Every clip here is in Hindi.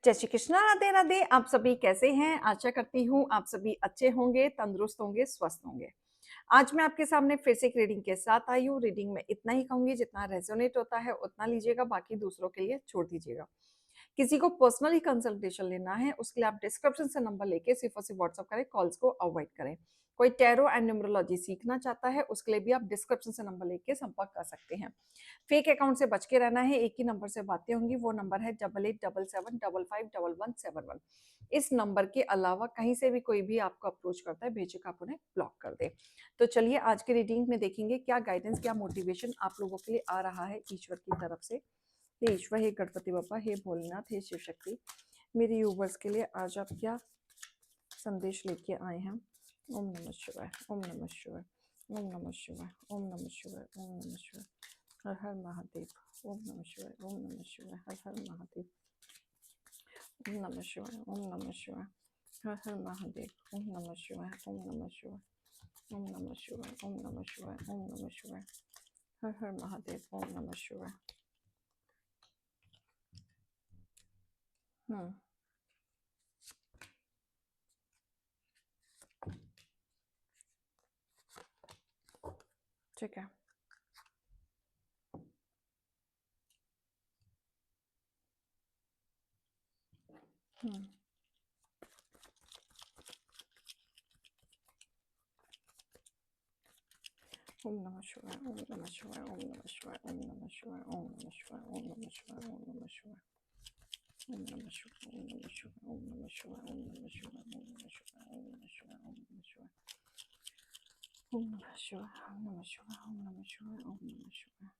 जय श्री कृष्णा, राधे राधे। आप सभी कैसे हैं? आशा करती हूँ आप सभी अच्छे होंगे, तंदुरुस्त होंगे, स्वस्थ होंगे। आज मैं आपके सामने फिर से एक रीडिंग के साथ आई हूँ। रीडिंग में इतना ही कहूंगी, जितना रेजोनेट होता है उतना लीजिएगा, बाकी दूसरों के लिए छोड़ दीजिएगा। किसी को पर्सनली कंसल्टेशन लेना है उसके लिए आप डिस्क्रिप्शन से नंबर लेके सिर्फ और सिर्फ व्हाट्सअप करें, कॉल्स को अवॉइड करें। कोई टैरो एंड न्यूमरोलॉजी सीखना चाहता है उसके लिए भी आप डिस्क्रिप्शन से नंबर लेके संपर्क कर सकते हैं। फेक अकाउंट से बच के रहना है। एक ही नंबर से बातें होंगी, वो नंबर है 8877755111। इस नंबर के अलावा कहीं से भी कोई भी आपको अप्रोच करता है, बेझिझक आप उन्हें ब्लॉक कर दे। तो चलिए आज के रीडिंग में देखेंगे क्या गाइडेंस, क्या मोटिवेशन आप लोगों के लिए आ रहा है ईश्वर की तरफ से। हे ईश्वर, हे गणपति बापा, हे भोलेनाथ, हे शिव शक्ति, मेरे यूवर्स के लिए आज आप क्या संदेश लेके आए हैं। ओम नमः शिवाय, ओम नमः शिवाय, ओम नमः शिवाय, ओम नमः शिवाय, ओम नमः शिवाय, हर हर महादेव। ओम नमः शिवाय, ओम नमः शिवाय, हर हर महादेव। ओम नमः शिवाय, ओम नमः शिवाय, हर हर महादेव। ओम नमः शिवाय, ओम नमः शिवाय, ओम नमः शिवाय, ओम नमः शिवाय, ओम नमः शिवाय, हर हर महादेव। ओम नमः शिवाय। ठीक है। ओम नमः शिवाय, ओम नमः शिवाय, ओम नमः शिवाय, ओम नमः शिवाय, ओम नमः शिवाय, ओम नमः शिवाय, ओम नमः शिवाय, ओम नमः शिवाय, ओम नमः शिवाय, ओम नमः शिवाय, ओम नमः शिवाय, ओम नमः शिवाय, ओम नमः शिवाय, ओम नमः शिवाय, ओम नमः शिवाय, ओम नमः शिवाय, ओम नमः शिवाय, ओम नमः शिवाय।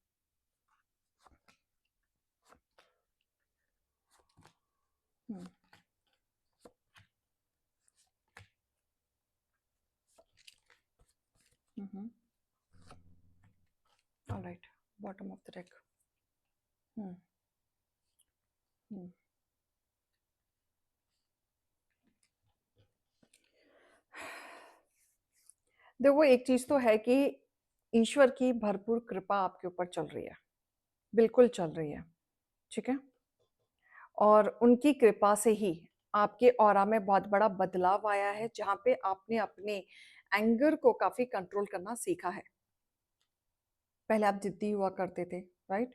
All right, bottom of the deck. देखो, एक चीज तो है कि ईश्वर की भरपूर कृपा आपके ऊपर चल रही है, बिल्कुल चल रही है। ठीक है। और उनकी कृपा से ही आपके ऑरा में बहुत बड़ा बदलाव आया है, जहां पे आपने अपने एंगर को काफी कंट्रोल करना सीखा है। पहले आप जिद्दी हुआ करते थे, राइट?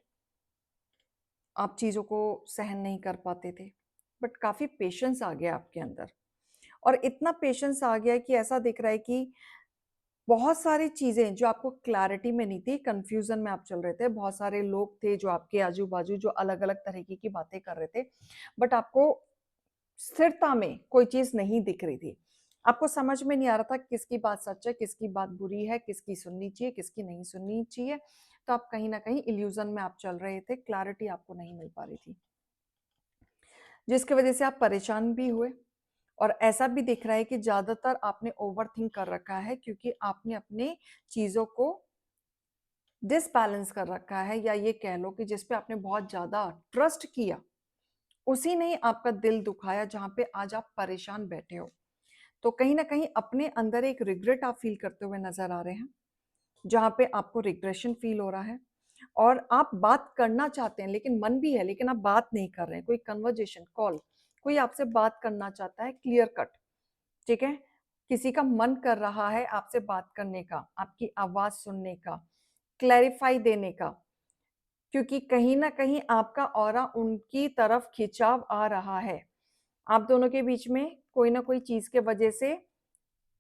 आप चीजों को सहन नहीं कर पाते थे, बट काफी पेशेंस आ गया आपके अंदर। और इतना पेशेंस आ गया कि ऐसा दिख रहा है कि बहुत सारी चीजें जो आपको क्लैरिटी में नहीं थी, कंफ्यूजन में आप चल रहे थे। बहुत सारे लोग थे जो आपके आजू बाजू जो अलग अलग तरीके की बातें कर रहे थे, बट आपको स्थिरता में कोई चीज नहीं दिख रही थी। आपको समझ में नहीं आ रहा था किसकी बात सच है, किसकी बात बुरी है, किसकी सुननी चाहिए, किसकी नहीं सुननी चाहिए। तो आप कहीं ना कहीं इल्यूजन में आप चल रहे थे, क्लैरिटी आपको नहीं मिल पा रही थी, जिसकी वजह से आप परेशान भी हुए। और ऐसा भी दिख रहा है कि ज्यादातर आपने ओवर थिंक कर रखा है, क्योंकि आपने अपने चीजों को डिसबैलेंस कर रखा है, या ये कह लो कि जिस पे आपने बहुत ज्यादा ट्रस्ट किया उसी ने ही आपका दिल दुखाया, जहां पे आज आप परेशान बैठे हो। तो कहीं ना कहीं अपने अंदर एक रिग्रेट आप फील करते हुए नजर आ रहे हैं, जहां पे आपको रिग्रेशन फील हो रहा है। और आप बात करना चाहते हैं, लेकिन मन भी है, लेकिन आप बात नहीं कर रहे हैं। कोई कन्वर्जेशन कॉल, कोई आपसे बात करना चाहता है क्लियर कट, ठीक है। किसी का मन कर रहा है आपसे बात करने का, आपकी आवाज सुनने का, क्लैरिफाई देने का, क्योंकि कहीं ना कहीं आपका ऑरा उनकी तरफ खिंचाव आ रहा है। आप दोनों के बीच में कोई ना कोई चीज के वजह से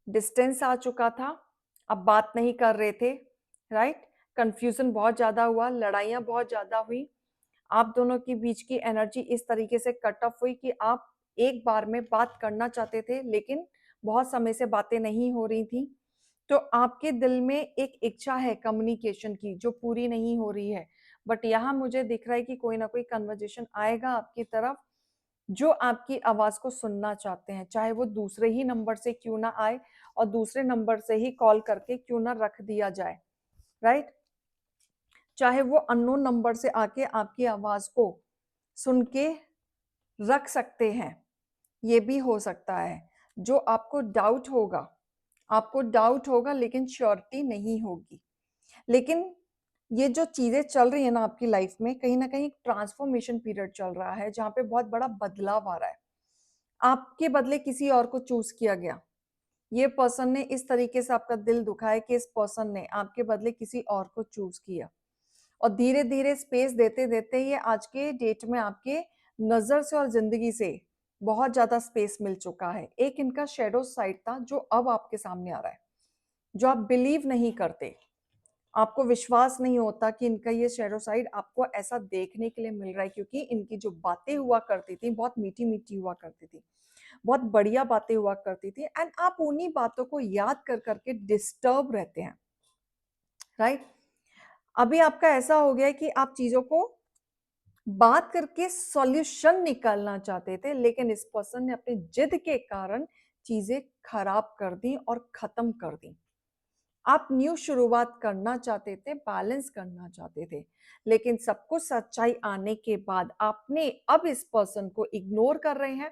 डिस्टेंस आ चुका था, अब बात नहीं कर रहे थे, राइट? कंफ्यूजन बहुत ज्यादा हुआ, लड़ाइयां बहुत ज्यादा हुई। आप दोनों के बीच की एनर्जी इस तरीके से कट ऑफ हुई कि आप एक बार में बात करना चाहते थे, लेकिन बहुत समय से बातें नहीं हो रही थी। तो आपके दिल में एक इच्छा है कम्युनिकेशन की, जो पूरी नहीं हो रही है। बट यहाँ मुझे दिख रहा है कि कोई ना कोई कन्वर्जेशन आएगा आपकी तरफ, जो आपकी आवाज को सुनना चाहते हैं, चाहे वो दूसरे ही नंबर से क्यों ना आए, और दूसरे नंबर से ही कॉल करके क्यों ना रख दिया जाए, राइट? चाहे वो अननोन नंबर से आके आपकी आवाज को सुन के रख सकते हैं, ये भी हो सकता है। जो आपको डाउट होगा, आपको डाउट होगा, लेकिन श्योरिटी नहीं होगी। लेकिन ये जो चीज़ें चल रही है ना आपकी लाइफ में, कहीं न कहीं ट्रांसफॉर्मेशन पीरियड चल रहा है, जहाँ पे बहुत बड़ा बदलाव आ रहा है। आपके बदले किसी और को चूज़ किया गया। ये पर्सन ने इस तरीके से आपका दिल दुखाया कि इस पर्सन ने आपके बदले किसी और को चूज़ किया। और धीरे-धीरे स्पेस देते-देते ये आज के डेट में आपके नज़र से और ज़िंदगी से बहुत ज़्यादा स्पेस मिल चुका है। एक इनका शैडो साइड था जो अब आपके सामने आ रहा है, जो आप बिलीव नहीं करते। आपको विश्वास नहीं होता कि इनका ये शैडो साइड आपको ऐसा देखने के लिए मिल रहा है, क्योंकि इनकी जो बातें हुआ करती थी बहुत मीठी-मीठी हुआ करती थी। बहुत बढ़िया बातें हुआ करती थी एंड आप उन्हीं बातों को याद कर करके डिस्टर्ब रहते हैं, राइट? अभी आपका ऐसा हो गया है कि आप चीज़ों को बात करके सॉल्यूशन निकालना चाहते थे, लेकिन इस पर्सन ने अपनी जिद के कारण चीज़ें खराब कर दी और ख़त्म कर दी। आप न्यू शुरुआत करना चाहते थे, बैलेंस करना चाहते थे, लेकिन सब कुछ सच्चाई आने के बाद आपने अब इस पर्सन को इग्नोर कर रहे हैं,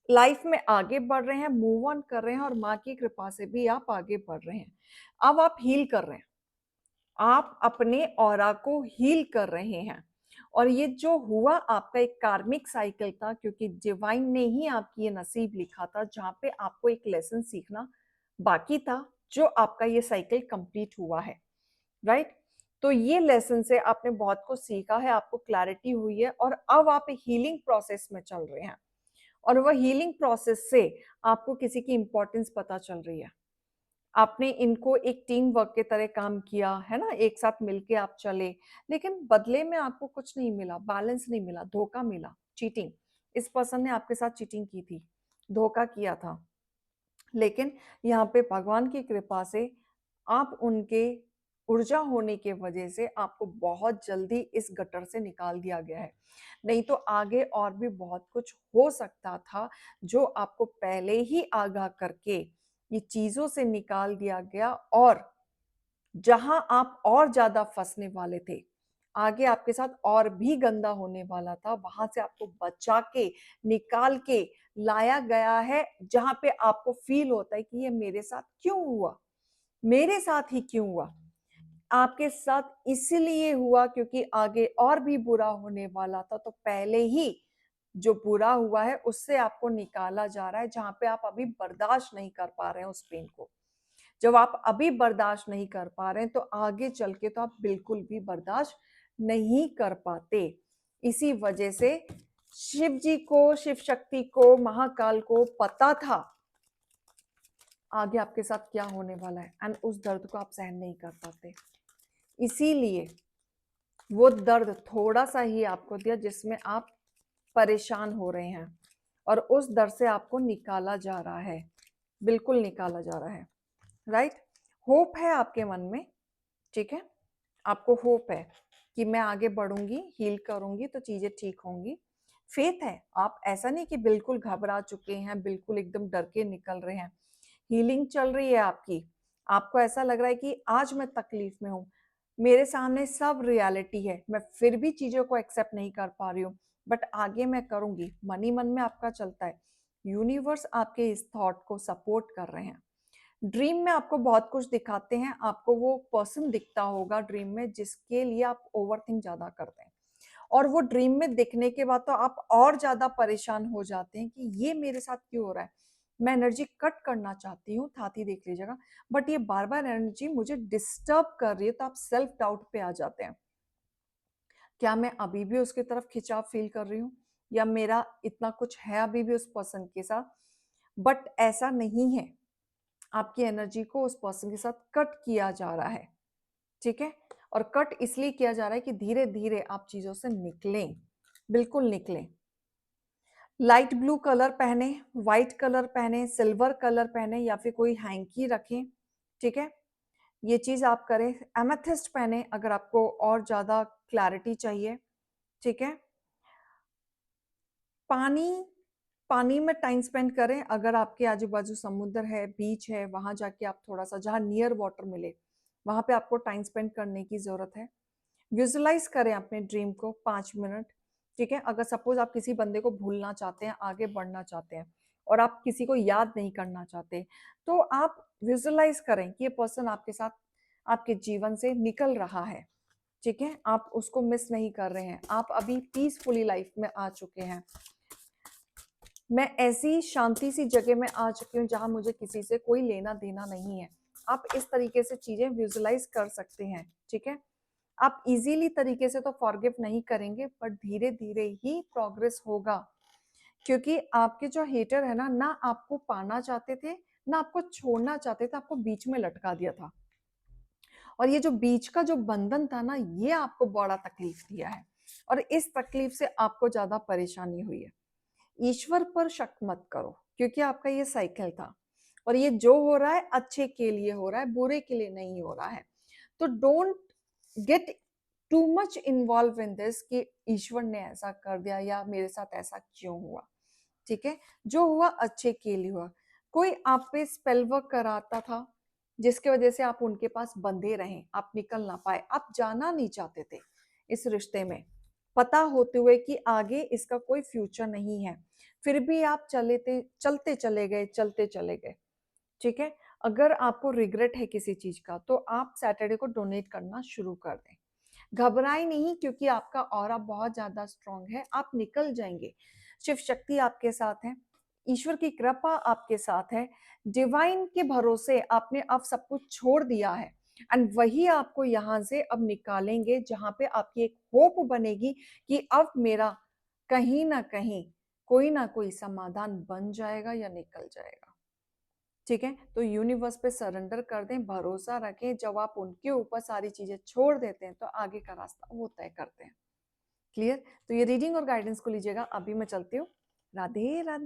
लाइफ में आगे बढ़ रहे हैं, मूव ऑन कर रहे हैं और माँ की कृपा से भी आप आगे बढ़ रहे हैं। अब आप हील कर रहे हैं, आप अपने ऑरा को हील कर रहे हैं। और ये जो हुआ आपका एक कार्मिक साइकिल था, क्योंकि डिवाइन ने ही आपकी ये नसीब लिखा था, जहाँ पे आपको एक लेसन सीखना बाकी था, जो आपका ये साइकिल कंप्लीट हुआ है, राइट? तो ये लेसन से आपने बहुत कुछ सीखा है, आपको क्लैरिटी हुई है और अब आप एक हीलिंग प्रोसेस में चल रहे हैं। और वह हीलिंग प्रोसेस से आपको किसी की इंपॉर्टेंस पता चल रही है। आपने इनको एक टीम वर्क के तरह काम किया, है ना? एक साथ मिलके आप चले, लेकिन बदले में आपको कुछ नहीं मिला, बैलेंस नहीं मिला, धोखा मिला, चीटिंग। इस पर्सन ने आपके साथ चीटिंग की थी, धोखा किया था। लेकिन यहाँ पे भगवान की कृपा से आप उनके ऊर्जा होने के वजह से आपको बहुत जल्दी इस गटर से निकाल दिया गया है। नहीं तो आगे और भी बहुत कुछ हो सकता था, जो आपको पहले ही आगाह करके ये चीज़ों से निकाल दिया गया। और जहां आप और ज्यादा फंसने वाले थे, आगे आपके साथ और भी गंदा होने वाला था, वहां से आपको बचा के निकाल के लाया गया है, जहां पे आपको फील होता है कि ये मेरे साथ क्यों हुआ, मेरे साथ ही क्यों हुआ। आपके साथ इसलिए हुआ क्योंकि आगे और भी बुरा होने वाला था, तो पहले ही जो बुरा हुआ है उससे आपको निकाला जा रहा है, जहां पे आप अभी बर्दाश्त नहीं कर पा रहे हैं उस पेन को। जब आप अभी बर्दाश्त नहीं कर पा रहे हैं, तो आगे चल के तो आप बिल्कुल भी बर्दाश्त नहीं कर पाते। इसी वजह से शिव जी को, शिव शक्ति को, महाकाल को पता था आगे आपके साथ क्या होने वाला है, एंड उस दर्द को आप सहन नहीं कर पाते। इसीलिए वो दर्द थोड़ा सा ही आपको दिया जिसमें आप परेशान हो रहे हैं, और उस दर्द से आपको निकाला जा रहा है, बिल्कुल निकाला जा रहा है, राइट? होप है आपके मन में, ठीक है? आपको होप है कि मैं आगे बढ़ूंगी, हील करूंगी तो चीजें ठीक होंगी। फेथ है, आप ऐसा नहीं कि बिल्कुल घबरा चुके हैं, बिल्कुल एकदम डर के निकल रहे हैं। हीलिंग चल रही है आपकी। आपको ऐसा लग रहा है कि आज मैं तकलीफ में हूँ, मेरे सामने सब रियलिटी है, मैं फिर भी चीजों को एक्सेप्ट नहीं कर पा रही हूँ, बट आगे मैं करूंगी। मन ही मन में आपका चलता है। यूनिवर्स आपके इस थॉट को सपोर्ट कर रहे हैं। ड्रीम में आपको बहुत कुछ दिखाते हैं, आपको वो पर्सन दिखता होगा ड्रीम में जिसके लिए आप ओवरथिंक ज्यादा करते हैं, और वो ड्रीम में दिखने के बाद तो आप और ज्यादा परेशान हो जाते हैं कि ये मेरे साथ क्यों हो रहा है। मैं एनर्जी कट करना चाहती हूँ, थाती देख लीजिएगा, बट ये बार बार एनर्जी मुझे डिस्टर्ब कर रही है, तो आप सेल्फ डाउट पे आ जाते हैं। क्या मैं अभी भी उसकी तरफ खिंचाव फील कर रही हूँ, या मेरा इतना कुछ है अभी भी उस पर्सन के साथ? बट ऐसा नहीं है, आपकी एनर्जी को उस पर्सन के साथ कट किया जा रहा है, ठीक है? और कट इसलिए किया जा रहा है कि धीरे धीरे आप चीजों से निकलें, बिल्कुल निकलें। लाइट ब्लू कलर पहने, व्हाइट कलर पहने, सिल्वर कलर पहने, या फिर कोई हैंकी रखें, ठीक है? ये चीज आप करें। एमेथिस्ट पहने अगर आपको और ज्यादा क्लैरिटी चाहिए, ठीक है? पानी, पानी में टाइम स्पेंड करें। अगर आपके आजू बाजू समुद्र है, बीच है, वहां जाके आप थोड़ा सा, जहां नियर वाटर मिले, वहां पे आपको टाइम स्पेंड करने की जरूरत है। विजुअलाइज करें अपने ड्रीम को 5 मिनट, ठीक है? अगर सपोज आप किसी बंदे को भूलना चाहते हैं, आगे बढ़ना चाहते हैं, और आप किसी को याद नहीं करना चाहते, तो आप विजुअलाइज करें कि ये पर्सन आपके साथ, आपके जीवन से निकल रहा है, ठीक है? आप उसको मिस नहीं कर रहे हैं, आप अभी पीसफुली लाइफ में आ चुके हैं। मैं ऐसी शांति सी जगह में आ चुकी हूँ जहाँ मुझे किसी से कोई लेना देना नहीं है। आप इस तरीके से चीजें विजुअलाइज कर सकते हैं, ठीक है? आप इजीली तरीके से तो फॉरगिव नहीं करेंगे, बट धीरे धीरे ही प्रोग्रेस होगा, क्योंकि आपके जो हेटर है ना आपको पाना चाहते थे, ना आपको छोड़ना चाहते थे, आपको बीच में लटका दिया था। और ये जो बीच का जो बंधन था ना, ये आपको बड़ा तकलीफ दिया है, और इस तकलीफ से आपको ज्यादा परेशानी हुई है। ईश्वर पर शक मत करो, क्योंकि आपका ये साइकिल था, और ये जो हो रहा है अच्छे के लिए हो रहा है, बुरे के लिए नहीं हो रहा है। तो don't get too much involve in this कि ईश्वर ने ऐसा कर दिया या मेरे साथ ऐसा क्यों हुआ। ठीक है, जो हुआ अच्छे के लिए हुआ। कोई आप पे स्पेल वर्क कराता था, जिसकी वजह से आप उनके पास बंधे रहें, आप निकल ना पाए, आप जाना नहीं चाहते थे इस रिश्ते में, पता होते हुए कि आगे इसका कोई फ्यूचर नहीं है, फिर भी आप चलते चले गए। ठीक है, अगर आपको रिग्रेट है किसी चीज का, तो आप सैटरडे को डोनेट करना शुरू कर दें। घबराए नहीं, क्योंकि आपका ऑरा बहुत ज्यादा स्ट्रांग है, आप निकल जाएंगे। शिव शक्ति आपके साथ है, ईश्वर की कृपा आपके साथ है, डिवाइन के भरोसे आपने अब सब कुछ छोड़ दिया है, एंड वही आपको यहाँ से अब निकालेंगे, जहां पे आपकी एक होप बनेगी कि अब मेरा कहीं ना कोई समाधान बन जाएगा या निकल जाएगा। ठीक है, तो यूनिवर्स पे सरेंडर कर दें, भरोसा रखें। जब आप उनके ऊपर सारी चीजें छोड़ देते हैं, तो आगे का रास्ता वो तय करते हैं। क्लियर? तो ये रीडिंग और गाइडेंस को लीजिएगा। अभी मैं चलती हूँ। राधे राधे।